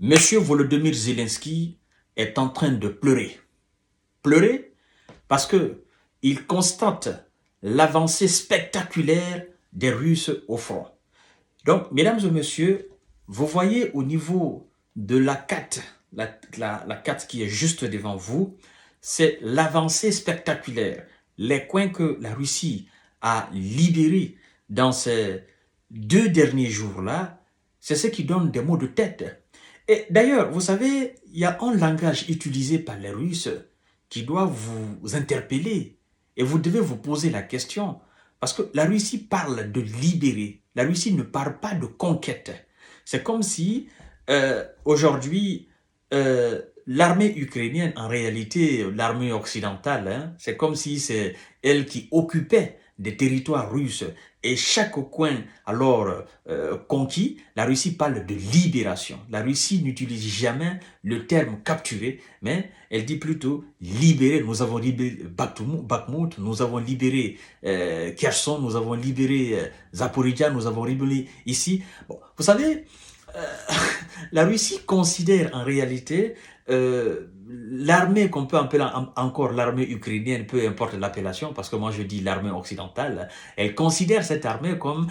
Monsieur Volodymyr Zelensky est en train de pleurer. Pleurer parce que il constate l'avancée spectaculaire des Russes au front. Donc, mesdames et messieurs, vous voyez au niveau de la carte, la carte qui est juste devant vous, c'est l'avancée spectaculaire. Les coins que la Russie a libérés dans ces 2 derniers jours-là, c'est ce qui donne des maux de tête. Et d'ailleurs, vous savez, il y a un langage utilisé par les Russes qui doit vous interpeller. Et vous devez vous poser la question, parce que la Russie parle de libérer. La Russie ne parle pas de conquête. C'est comme si aujourd'hui, l'armée ukrainienne, en réalité, l'armée occidentale, hein, c'est comme si c'est elle qui occupait des territoires russes. Et chaque coin alors conquis, la Russie parle de libération. La Russie n'utilise jamais le terme capturer, mais elle dit plutôt libérer. Nous avons libéré Bakhmut, nous avons libéré Kherson, nous avons libéré Zaporizhia, nous avons libéré ici. Bon, vous savez, euh, la Russie considère en réalité l'armée qu'on peut appeler encore l'armée ukrainienne, peu importe l'appellation, parce que moi je dis l'armée occidentale, elle considère cette armée comme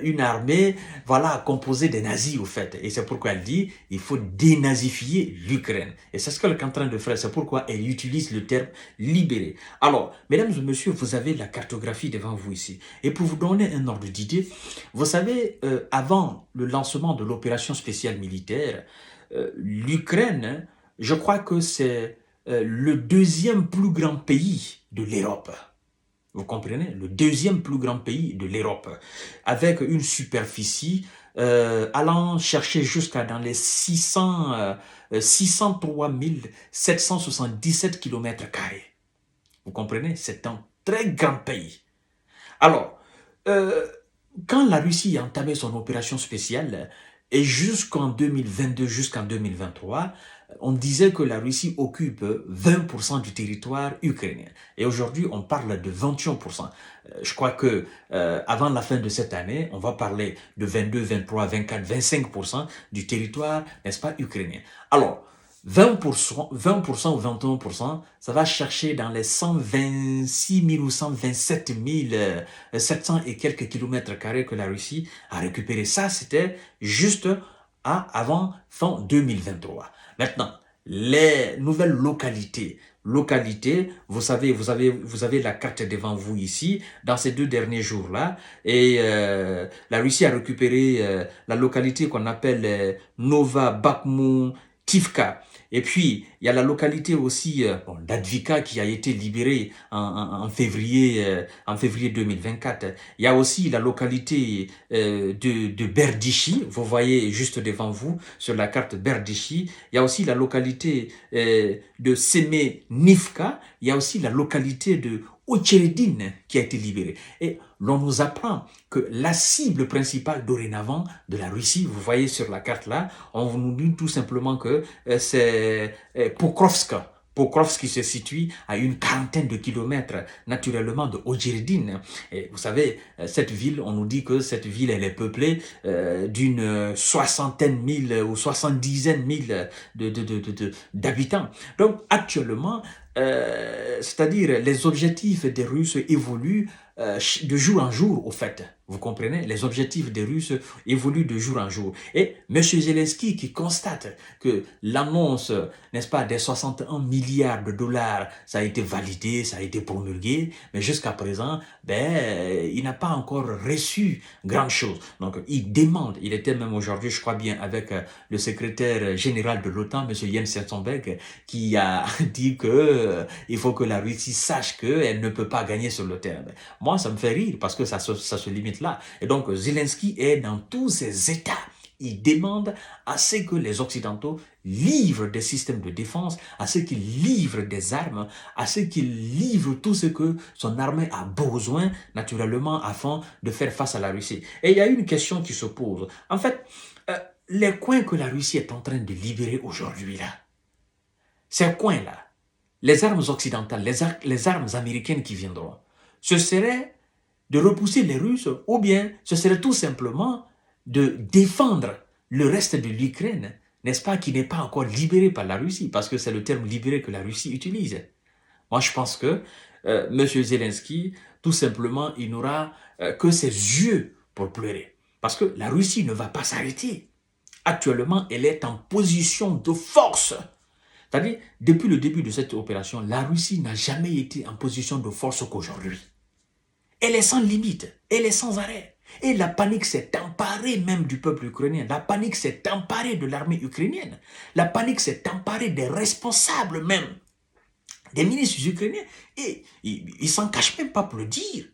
une armée, voilà, composée des nazis au fait. Et c'est pourquoi elle dit il faut dénazifier l'Ukraine. Et c'est ce qu'elle est en train de faire. C'est pourquoi elle utilise le terme libérer. Alors, mesdames et messieurs, vous avez la cartographie devant vous ici. Et pour vous donner un ordre d'idée, vous savez, avant le lancement de l'opération spéciale militaire, l'Ukraine, je crois que c'est le deuxième plus grand pays de l'Europe. Vous comprenez? Le deuxième plus grand pays de l'Europe, avec une superficie allant chercher jusqu'à dans les 603 777 km². Vous comprenez? C'est un très grand pays. Alors, euh, quand la Russie a entamé son opération spéciale, et jusqu'en 2022, jusqu'en 2023, on disait que la Russie occupe 20% du territoire ukrainien. Et aujourd'hui, on parle de 21%. Je crois que avant la fin de cette année, on va parler de 22, 23, 24, 25% du territoire, n'est-ce pas, ukrainien. Alors, 20% ou 21%, ça va chercher dans les 126 000 ou 127 700 et quelques kilomètres carrés que la Russie a récupéré. Ça, c'était juste avant fin 2023. Maintenant, les nouvelles localités, vous savez, vous avez la carte devant vous ici, dans ces 2 derniers jours-là, et la Russie a récupéré la localité qu'on appelle Nova Bakhmut Tivka. Et puis, il y a la localité aussi d'Advika qui a été libérée en février 2024. Il y a aussi la localité de Berdichi, vous voyez juste devant vous sur la carte Berdichi. Il y a aussi la localité de Semenivka. Il y a aussi la localité de Ocheredine qui a été libérée. Et l'on nous apprend que la cible principale dorénavant de la Russie, vous voyez sur la carte là, on nous dit tout simplement que c'est Pokrovsk. Pokrovsk qui se situe à une quarantaine de kilomètres naturellement de Ojeredine. Et vous savez, cette ville, on nous dit que cette ville, elle est peuplée d'une soixantaine mille ou 70 000 d'habitants. Donc actuellement, c'est-à-dire les objectifs des Russes évoluent de jour en jour, au fait. Vous comprenez? Les objectifs des Russes évoluent de jour en jour. Et M. Zelensky qui constate que l'annonce, n'est-ce pas, des 61 milliards de dollars, ça a été validé, ça a été promulgué, mais jusqu'à présent, il n'a pas encore reçu grand chose. Donc, il demande, il était même aujourd'hui, je crois bien, avec le secrétaire général de l'OTAN, M. Jens Stoltenberg, qui a dit que il faut que la Russie sache qu'elle ne peut pas gagner sur le terrain. Moi, ça me fait rire parce que ça se limite là. Et donc, Zelensky est dans tous ses états. Il demande à ce que les Occidentaux livrent des systèmes de défense, à ce qu'ils livrent des armes, à ce qu'ils livrent tout ce que son armée a besoin, naturellement, afin de faire face à la Russie. Et il y a une question qui se pose. En fait, les coins que la Russie est en train de libérer aujourd'hui, là, ces coins-là, les armes occidentales, les armes américaines qui viendront, ce serait de repousser les Russes ou bien ce serait tout simplement de défendre le reste de l'Ukraine n'est-ce pas, qui n'est pas encore libéré par la Russie, parce que c'est le terme libéré que la Russie utilise. Moi, je pense que M. Zelensky, tout simplement, il n'aura que ses yeux pour pleurer. Parce que la Russie ne va pas s'arrêter. Actuellement, elle est en position de force. C'est-à-dire, depuis le début de cette opération, la Russie n'a jamais été en position de force qu'aujourd'hui. Elle est sans limite, elle est sans arrêt. Et la panique s'est emparée même du peuple ukrainien. La panique s'est emparée de l'armée ukrainienne. La panique s'est emparée des responsables même, des ministres ukrainiens. Et ils ne s'en cachent même pas pour le dire.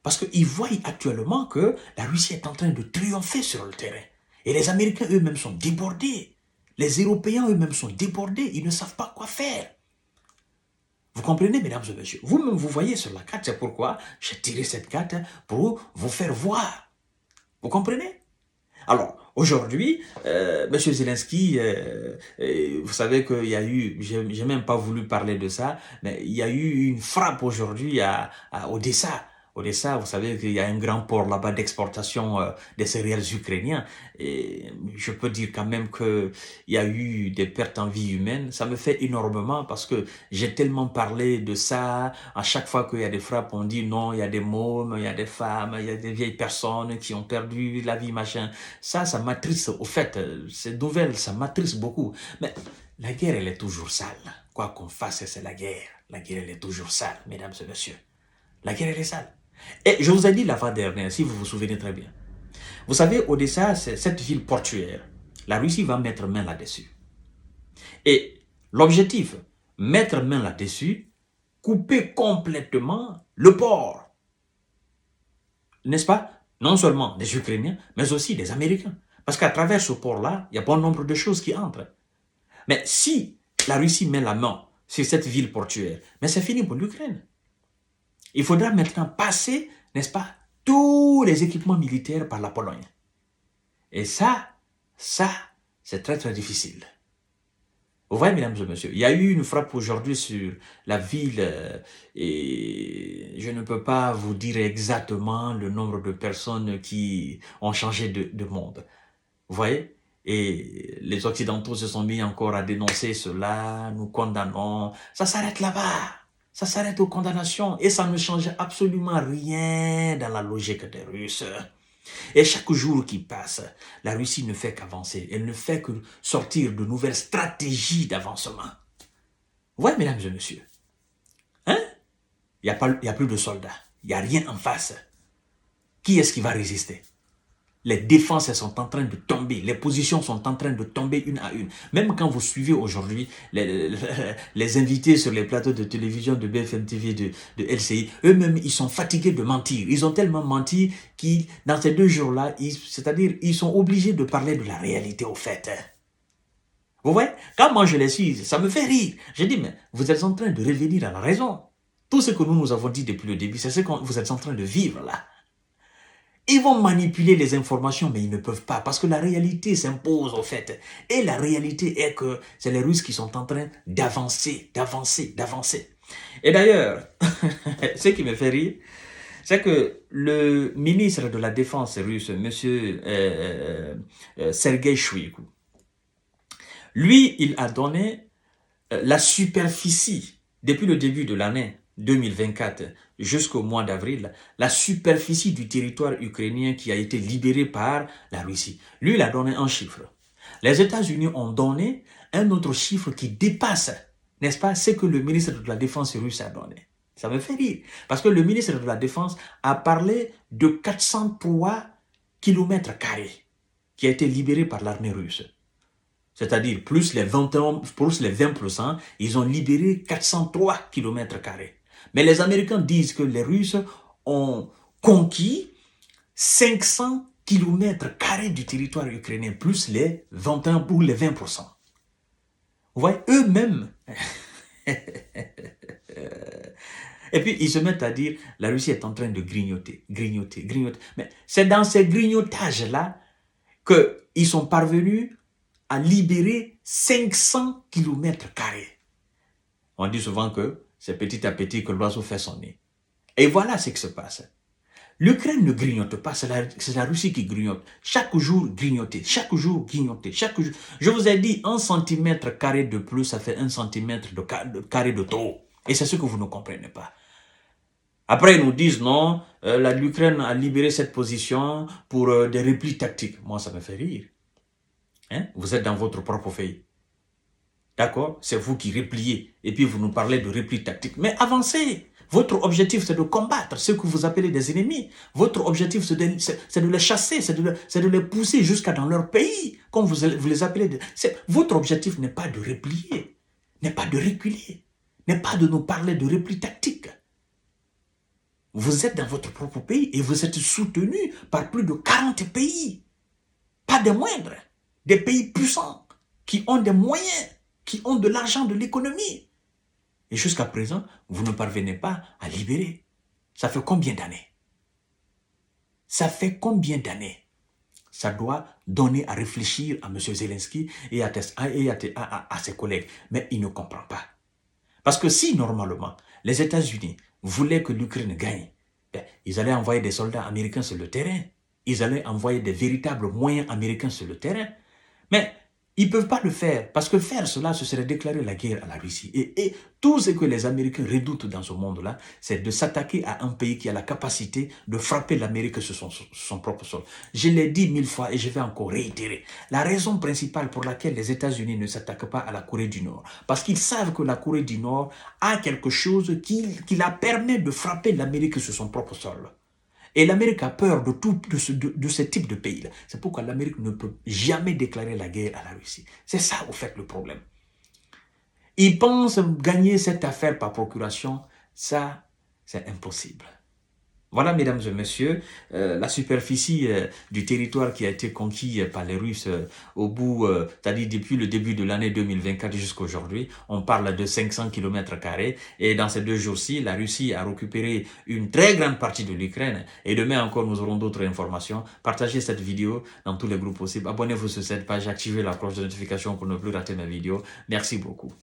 Parce qu'ils voient actuellement que la Russie est en train de triompher sur le terrain. Et les Américains eux-mêmes sont débordés. Les Européens eux-mêmes sont débordés. Ils ne savent pas quoi faire. Vous comprenez, mesdames et messieurs? Vous-même, vous voyez sur la carte, c'est pourquoi j'ai tiré cette carte pour vous faire voir. Vous comprenez? Alors, aujourd'hui, M. Zelensky, vous savez qu'il y a eu, j'ai même pas voulu parler de ça, mais il y a eu une frappe aujourd'hui à Odessa. Odessa, vous savez qu'il y a un grand port là-bas d'exportation des céréales ukrainiens. Et je peux dire quand même qu'il y a eu des pertes en vie humaine. Ça me fait énormément parce que j'ai tellement parlé de ça. À chaque fois qu'il y a des frappes, on dit non, il y a des mômes, il y a des femmes, il y a des vieilles personnes qui ont perdu la vie, machin. Ça m'attriste. Au fait, ces nouvelles, ça m'attriste beaucoup. Mais la guerre, elle est toujours sale. Quoi qu'on fasse, c'est la guerre. La guerre, elle est toujours sale, mesdames et messieurs. La guerre, elle est sale. Et je vous ai dit la fois dernière, si vous vous souvenez très bien. Vous savez, Odessa, c'est cette ville portuaire. La Russie va mettre main là-dessus. Et l'objectif, mettre main là-dessus, couper complètement le port. N'est-ce pas? Non seulement des Ukrainiens, mais aussi des Américains. Parce qu'à travers ce port-là, il y a bon nombre de choses qui entrent. Mais si la Russie met la main sur cette ville portuaire, mais c'est fini pour l'Ukraine. Il faudra maintenant passer, n'est-ce pas, tous les équipements militaires par la Pologne. Et ça, c'est très très difficile. Vous voyez, mesdames et messieurs, il y a eu une frappe aujourd'hui sur la ville et je ne peux pas vous dire exactement le nombre de personnes qui ont changé de monde. Vous voyez? Et les Occidentaux se sont mis encore à dénoncer cela, nous condamnons. Ça s'arrête là-bas. Ça s'arrête aux condamnations et ça ne change absolument rien dans la logique des Russes. Et chaque jour qui passe, la Russie ne fait qu'avancer. Elle ne fait que sortir de nouvelles stratégies d'avancement. Vous voyez, mesdames et messieurs, hein? Il n'y a plus de soldats. Il n'y a rien en face. Qui est-ce qui va résister? Les défenses elles sont en train de tomber, les positions sont en train de tomber une à une. Même quand vous suivez aujourd'hui les invités sur les plateaux de télévision de BFM TV, de LCI, eux-mêmes, ils sont fatigués de mentir. Ils ont tellement menti qu'ils, dans ces 2 jours-là, c'est-à-dire, ils sont obligés de parler de la réalité au fait. Vous voyez? Quand moi je les suis, ça me fait rire. Je dis, mais vous êtes en train de revenir à la raison. Tout ce que nous avons dit depuis le début, c'est ce que vous êtes en train de vivre là. Ils vont manipuler les informations, mais ils ne peuvent pas, parce que la réalité s'impose, au fait. Et la réalité est que c'est les Russes qui sont en train d'avancer. Et d'ailleurs, ce qui me fait rire, c'est que le ministre de la Défense russe, M. Sergei Shoigu, lui, il a donné la superficie, depuis le début de l'année 2024 jusqu'au mois d'avril, la superficie du territoire ukrainien qui a été libéré par la Russie. Lui, il a donné un chiffre. Les États-Unis ont donné un autre chiffre qui dépasse, n'est-ce pas, ce que le ministre de la Défense russe a donné. Ça me fait rire, parce que le ministre de la Défense a parlé de 403 km² qui a été libéré par l'armée russe. C'est-à-dire, plus les 20%, ils ont libéré 403 km². Mais les Américains disent que les Russes ont conquis 500 km² du territoire ukrainien, plus les 21 pour les 20%. Vous voyez, eux-mêmes. Et puis, ils se mettent à dire, la Russie est en train de grignoter. Mais c'est dans ces grignotages-là qu'ils sont parvenus à libérer 500 km². On dit souvent que c'est petit à petit que l'oiseau fait son nid. Et voilà ce qui se passe. L'Ukraine ne grignote pas, c'est la Russie qui grignote. Chaque jour, grignoter, chaque jour, grignoter, chaque jour. Je vous ai dit, 1 cm² de plus, ça fait 1 cm carré de trop. Et c'est ce que vous ne comprenez pas. Après, ils nous disent, non, l'Ukraine a libéré cette position pour des replis tactiques. Moi, ça me fait rire. Hein? Vous êtes dans votre propre pays. D'accord? C'est vous qui repliez. Et puis, vous nous parlez de replis tactiques. Mais avancez. Votre objectif, c'est de combattre ceux que vous appelez des ennemis. Votre objectif, c'est de les chasser, c'est de les pousser jusqu'à dans leur pays, comme vous les appelez. Votre objectif n'est pas de replier, n'est pas de reculer, n'est pas de nous parler de repli tactique. Vous êtes dans votre propre pays et vous êtes soutenu par plus de 40 pays. Pas des moindres, des pays puissants, qui ont des moyens, qui ont de l'argent, de l'économie. Et jusqu'à présent, vous ne parvenez pas à libérer. Ça fait combien d'années? Ça fait combien d'années? Ça doit donner à réfléchir à M. Zelensky et à ses collègues. Mais il ne comprend pas. Parce que si, normalement, les États-Unis voulaient que l'Ukraine gagne, ils allaient envoyer des soldats américains sur le terrain. Ils allaient envoyer des véritables moyens américains sur le terrain. Mais ils ne peuvent pas le faire, parce que faire cela, ce serait déclarer la guerre à la Russie. Et tout ce que les Américains redoutent dans ce monde-là, c'est de s'attaquer à un pays qui a la capacité de frapper l'Amérique sur son propre sol. Je l'ai dit 1000 fois et je vais encore réitérer. La raison principale pour laquelle les États-Unis ne s'attaquent pas à la Corée du Nord, parce qu'ils savent que la Corée du Nord a quelque chose qui la permet de frapper l'Amérique sur son propre sol. Et l'Amérique a peur de ce type de pays-là. C'est pourquoi l'Amérique ne peut jamais déclarer la guerre à la Russie. C'est ça, au fait, le problème. Ils pensent gagner cette affaire par procuration. Ça, c'est impossible. Voilà, mesdames et messieurs, la superficie du territoire qui a été conquis par les Russes au bout, c'est-à-dire depuis le début de l'année 2024 jusqu'à aujourd'hui, on parle de 500 km². Et dans ces 2 jours-ci, la Russie a récupéré une très grande partie de l'Ukraine. Et demain encore, nous aurons d'autres informations. Partagez cette vidéo dans tous les groupes possibles. Abonnez-vous sur cette page, activez la cloche de notification pour ne plus rater mes vidéos. Merci beaucoup.